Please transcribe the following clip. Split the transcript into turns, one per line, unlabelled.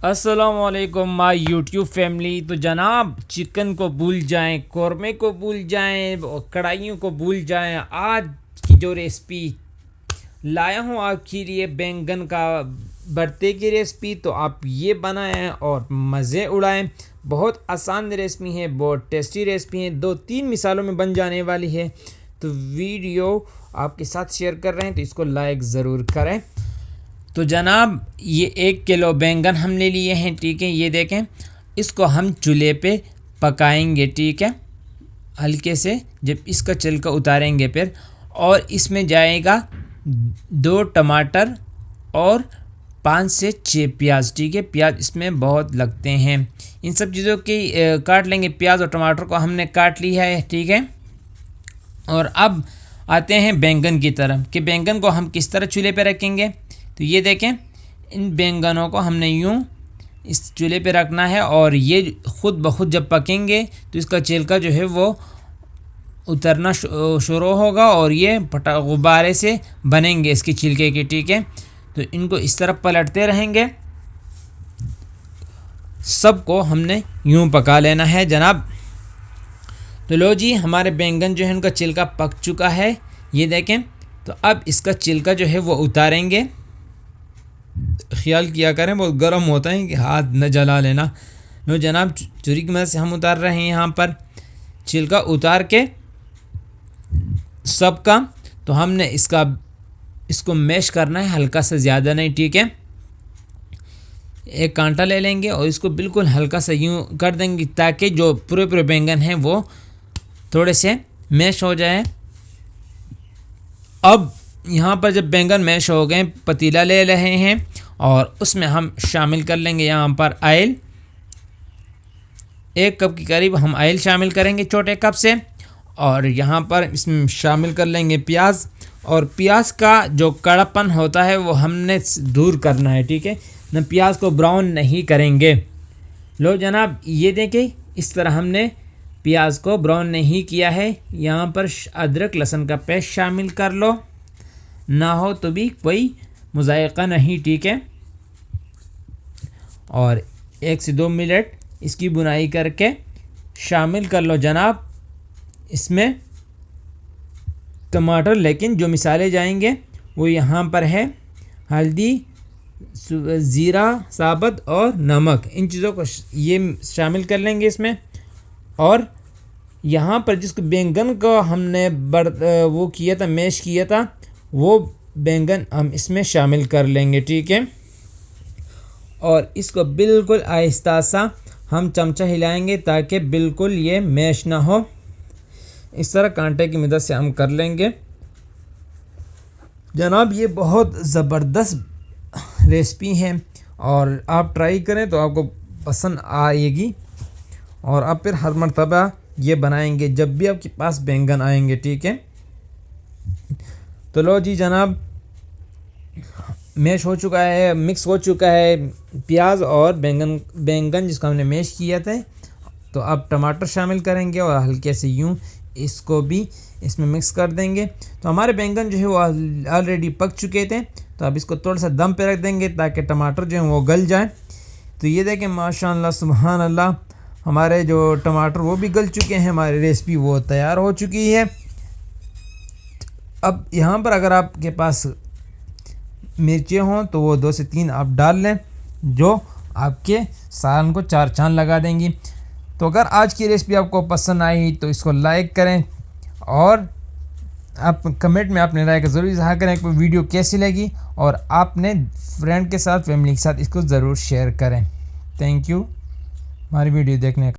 अस्सलामुअलैकुम my YouTube family. तो जनाब, चिकन को भूल जाएं, कौरमे को भूल जाएं, कढ़ाइयों को भूल जाएं। आज की जो रेसिपी लाया हूँ आपके लिए, बैंगन का भरते की रेसिपी, तो आप ये बनाएं और मज़े उड़ाएं। बहुत आसान रेसिपी है, बहुत टेस्टी रेसिपी है, 2-3 मिसालों में बन जाने वाली है। तो वीडियो आपके साथ शेयर कर रहे हैं तो इसको लाइक ज़रूर करें। तो जनाब, ये 1 किलो बैंगन हम ले लिए हैं, ठीक है। ये देखें, इसको हम चूल्हे पे पकाएंगे, ठीक है, हल्के से। जब इसका छिलका उतारेंगे फिर, और इसमें जाएगा 2 टमाटर और 5 से 6 प्याज, ठीक है। प्याज इसमें बहुत लगते हैं। इन सब चीज़ों की काट लेंगे। प्याज और टमाटर को हमने काट लिया है, ठीक है। और अब आते हैं बैंगन की तरफ कि बैंगन को हम किस तरह चूल्हे पे रखेंगे। तो ये देखें, इन बैंगनों को हमने यूं इस चूल्हे पे रखना है, और ये खुद ब खुद जब पकेंगे तो इसका छिलका जो है वो उतरना शुरू होगा और ये गुब्बारे से बनेंगे इसके छिलके के, ठीक है। तो इनको इस तरफ पलटते रहेंगे। सबको हमने यूं पका लेना है जनाब। तो लो जी, हमारे बैंगन जो है उनका छिलका पक चुका है, ये देखें। तो अब इसका छिलका जो है वो उतारेंगे। ख्याल किया करें, बहुत गर्म होता है कि हाथ न जला लेना। लो जनाब, छुरी की मदद से हम उतार रहे हैं यहाँ पर छिलका उतार के सबका। तो हमने इसको मैश करना है, हल्का सा, ज़्यादा नहीं, ठीक है। एक कांटा ले लेंगे और इसको बिल्कुल हल्का सा यूँ कर देंगे ताकि जो पूरे बैंगन हैं वो थोड़े से मैश हो जाए। अब यहाँ पर जब बैंगन मैश हो गए, पतीला ले रहे हैं और उसमें हम शामिल कर लेंगे यहाँ पर ऑयल। 1 कप के करीब हम ऑयल शामिल करेंगे, छोटे कप से। और यहाँ पर इसमें शामिल कर लेंगे प्याज। और प्याज का जो कड़ापन होता है वो हमने दूर करना है, ठीक है ना। प्याज को ब्राउन नहीं करेंगे। लो जनाब, ये देखें, इस तरह हमने प्याज को ब्राउन नहीं किया है। यहाँ पर अदरक लहसुन का पेस्ट शामिल कर लो, ना हो तो भी कोई मुज़ायक़ा नहीं, ठीक है। और 1 से 2 मिनट इसकी बुनाई करके शामिल कर लो जनाब। इसमें टमाटर, लेकिन जो मिसाले जाएंगे वो यहाँ पर है हल्दी, ज़ीरा साबुत और नमक। इन चीज़ों को ये शामिल कर लेंगे इसमें। और यहाँ पर जिसको बैंगन को हमने वो किया था, मैश किया था, वो बैंगन हम इसमें शामिल कर लेंगे, ठीक है। और इसको बिल्कुल आहिस्ता सा हम चमचा हिलाएंगे ताकि बिल्कुल ये मैश ना हो। इस तरह कांटे की मदद से हम कर लेंगे जनाब। ये बहुत ज़बरदस्त रेसिपी है और आप ट्राई करें तो आपको पसंद आएगी। और आप फिर हर मर्तबा ये बनाएंगे जब भी आपके पास बैंगन आएंगे, ठीक है। तो लो जी जनाब, मैश हो चुका है, मिक्स हो चुका है प्याज और बैंगन जिसको हमने मैश किया था। तो अब टमाटर शामिल करेंगे और हल्के से यूं इसको भी इसमें मिक्स कर देंगे। तो हमारे बैंगन जो है वो ऑलरेडी पक चुके थे। तो अब इसको थोड़ा सा दम पे रख देंगे ताकि टमाटर जो है वो गल जाए। तो ये देखें, माशाअल्लाह सुभान अल्लाह, हमारे जो टमाटर वो भी गल चुके हैं, हमारी रेसिपी वो तैयार हो चुकी है। अब यहाँ पर अगर आपके पास मिर्चें हों तो वो 2 से 3 आप डाल लें, जो आपके सालन को 4 चांद लगा देंगी। तो अगर आज की रेसिपी आपको पसंद आई तो इसको लाइक करें और आप कमेंट में अपने राय का ज़रूर इज़हार करें कि वीडियो कैसी लगी, और आपने फ्रेंड के साथ, फैमिली के साथ इसको ज़रूर शेयर करें। थैंक यू हमारी वीडियो देखने का।